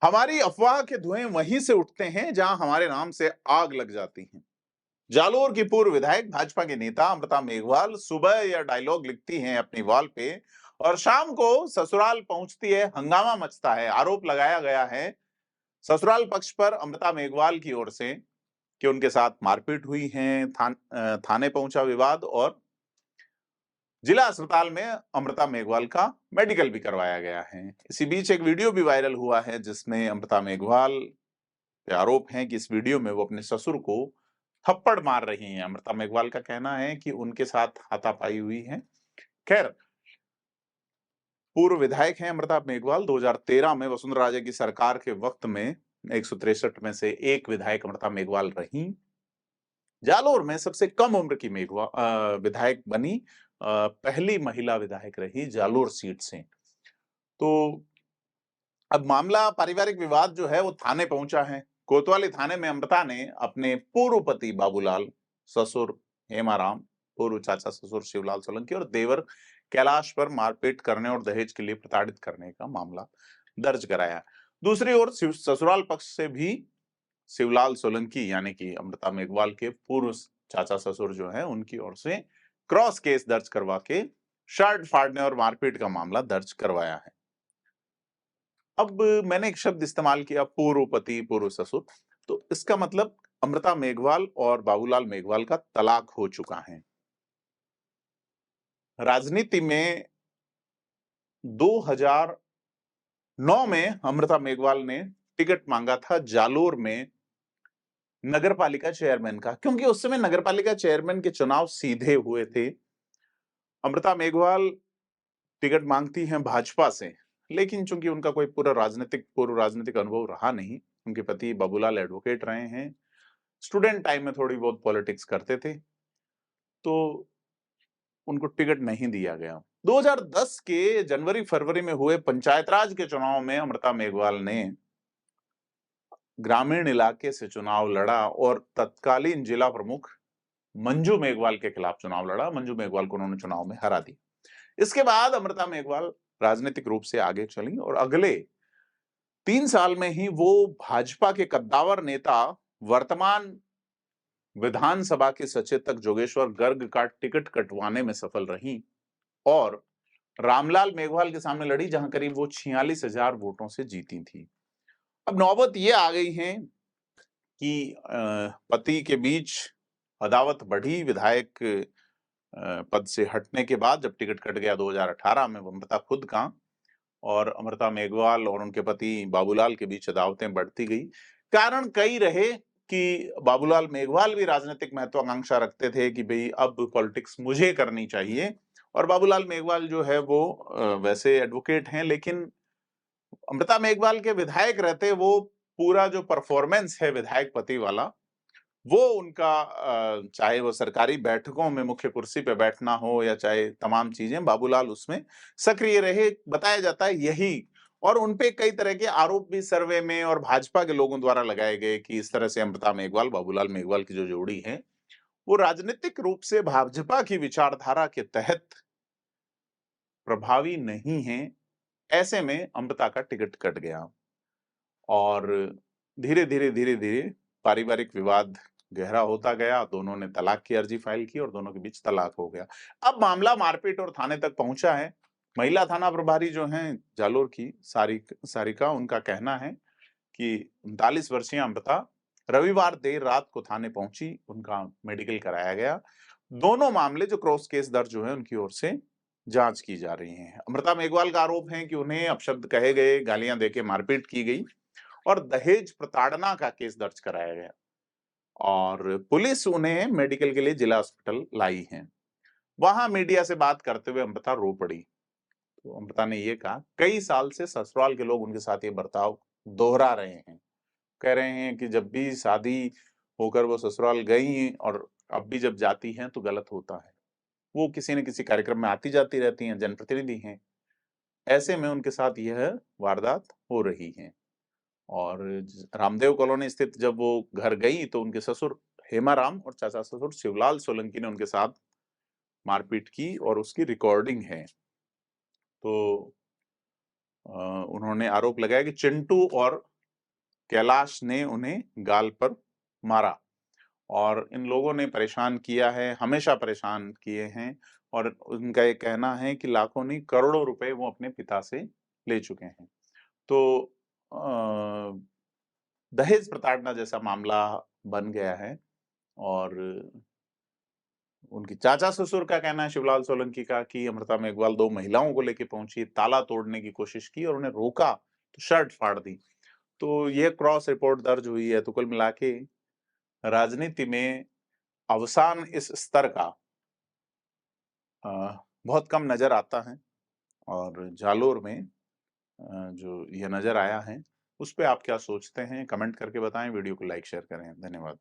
हमारी अफवाह के धुएं वहीं से उठते हैं जहां हमारे नाम से आग लग जाती है। जालोर की पूर्व विधायक भाजपा के नेता अमृता मेघवाल सुबह यह डायलॉग लिखती हैं अपनी वॉल पे और शाम को ससुराल पहुंचती है, हंगामा मचता है। आरोप लगाया गया है ससुराल पक्ष पर अमृता मेघवाल की ओर से कि उनके साथ मारपीट हुई है, थाने पहुंचा विवाद और जिला अस्पताल में अमृता मेघवाल का मेडिकल भी करवाया गया है। इसी बीच एक वीडियो भी वायरल हुआ है जिसमें अमृता मेघवाल पे आरोप है कि इस वीडियो में वो अपने ससुर को थप्पड़ मार रही हैं। अमृता मेघवाल का कहना है कि उनके साथ हाथापाई हुई है। खैर, पूर्व विधायक हैं अमृता मेघवाल। 2013 में वसुंधरा राजे की सरकार के वक्त में 163 में से एक विधायक अमृता मेघवाल रही। जालोर में सबसे कम उम्र की विधायक बनी, पहली महिला विधायक रही जालोर सीट से। तो अब मामला पारिवारिक विवाद जो है वो थाने पहुंचा है। कोतवाली थाने में अमृता ने अपने पूर्व पति बाबूलाल, ससुर हेमाराम, पूर्व चाचा ससुर शिवलाल सोलंकी और देवर कैलाश पर मारपीट करने और दहेज के लिए प्रताड़ित करने का मामला दर्ज कराया। दूसरी ओर ससुराल पक्ष से भी शिवलाल सोलंकी यानी कि अमृता मेघवाल के पूर्व चाचा ससुर जो है उनकी ओर से क्रॉस केस दर्ज करवा के शर्ट फाड़ने और मारपीट का मामला दर्ज करवाया है। अब मैंने एक शब्द इस्तेमाल किया, पूर्व पति पूर्व ससुर। तो इसका मतलब अमृता मेघवाल और बाबूलाल मेघवाल का तलाक हो चुका है। राजनीति में 2009 में अमृता मेघवाल ने टिकट मांगा था जालोर में नगरपालिका चेयरमैन का, क्योंकि उस समय नगरपालिका चेयरमैन के चुनाव सीधे हुए थे। अमृता मेघवाल टिकट मांगती हैं भाजपा से, लेकिन चूंकि उनका कोई पूर्व राजनीतिक अनुभव रहा नहीं, उनके पति बाबूलाल एडवोकेट रहे हैं, स्टूडेंट टाइम में थोड़ी बहुत पॉलिटिक्स करते थे, तो उनको टिकट नहीं दिया गया। 2010 के जनवरी फरवरी में हुए पंचायत राज के चुनाव में अमृता मेघवाल ने ग्रामीण इलाके से चुनाव लड़ा और तत्कालीन जिला प्रमुख मंजू मेघवाल के खिलाफ चुनाव लड़ा। मंजू मेघवाल को उन्होंने चुनाव में हरा दी। इसके बाद अमृता मेघवाल राजनीतिक रूप से आगे चली और अगले 3 साल में ही वो भाजपा के कद्दावर नेता, वर्तमान विधानसभा के सचेतक जोगेश्वर गर्ग का टिकट कटवाने में सफल रही और रामलाल मेघवाल के सामने लड़ी, जहां करीब वो 46,000 वोटों से जीती थी। अब नौबत ये आ गई है कि पति के बीच अदावत बढ़ी। विधायक पद से हटने के बाद जब टिकट कट गया 2018 में, अमृता खुद का और अमृता मेघवाल और उनके पति बाबूलाल के बीच अदावतें बढ़ती गई। कारण कई रहे कि बाबूलाल मेघवाल भी राजनीतिक महत्वाकांक्षा रखते थे कि भाई अब पॉलिटिक्स मुझे करनी चाहिए, और बाबूलाल मेघवाल जो है वो वैसे एडवोकेट हैं, लेकिन अमृता मेघवाल के विधायक रहते वो पूरा जो परफॉर्मेंस है विधायक पति वाला, वो उनका चाहे वो सरकारी बैठकों में मुख्य कुर्सी पे बैठना हो या चाहे तमाम चीजें, बाबूलाल उसमें सक्रिय रहे, बताया जाता है यही। और उनपे कई तरह के आरोप भी सर्वे में और भाजपा के लोगों द्वारा लगाए गए कि इस तरह से अमृता मेघवाल बाबूलाल मेघवाल की जो जोड़ी है वो राजनीतिक रूप से भाजपा की विचारधारा के तहत प्रभावी नहीं है। ऐसे में अमृता का टिकट कट गया और धीरे धीरे पारिवारिक विवाद गहरा होता गया। दोनों ने तलाक की अर्जी फाइल की और दोनों के बीच तलाक हो गया। अब मामला मारपीट और थाने तक पहुंचा है। महिला थाना प्रभारी जो हैं जालोर की सारिका, उनका कहना है कि 39 वर्षीय अमृता रविवार देर रात को थाने पहुंची, उनका मेडिकल कराया गया। दोनों मामले जो क्रॉस केस दर्ज हुए उनकी ओर से जांच की जा रही है। अमृता मेघवाल का आरोप है कि उन्हें अपशब्द कहे गए, गालियां देके मारपीट की गई और दहेज प्रताड़ना का केस दर्ज कराया गया और पुलिस उन्हें मेडिकल के लिए जिला अस्पताल लाई है। वहां मीडिया से बात करते हुए अमृता रो पड़ी। तो अमृता ने ये कहा, कई साल से ससुराल के लोग उनके साथ ये बर्ताव दोहरा रहे हैं। कह रहे हैं कि जब भी शादी होकर वो ससुराल गई और अब भी जब जाती हैं तो गलत होता है। वो किसी न किसी कार्यक्रम में आती जाती रहती हैं, जनप्रतिनिधि हैं। ऐसे में उनके साथ यह वारदात हो रही है। और रामदेव कॉलोनी स्थित जब वो घर गई तो उनके ससुर हेमाराम और चाचा ससुर शिवलाल सोलंकी ने उनके साथ मारपीट की और उसकी रिकॉर्डिंग है। तो उन्होंने आरोप लगाया कि चिंटू और कैलाश ने उन्हें गाल पर मारा और इन लोगों ने परेशान किया है, हमेशा परेशान किए हैं और उनका ये कहना है कि लाखों नहीं करोड़ों रुपए वो अपने पिता से ले चुके हैं। तो दहेज प्रताड़ना जैसा मामला बन गया है और उनके चाचा-ससुर का कहना है शिवलाल सोलंकी का कि अमृता मेघवाल 2 महिलाओं को लेके पहुंची, ताला तोड़ने की कोशिश की और उन्हें रोका, तो शर्ट फाड़ दी। तो ये क्रॉस रिपोर्ट दर्ज हुई है, तो कुल मिला के राजनीति में अवसान इस स्तर का अ, बहुत कम नज़र आता है और जालोर में जो ये नज़र आया है, उस पे आप क्या सोचते हैं? कमेंट करके बताएँ, वीडियो को लाइक शेयर करें। धन्यवाद।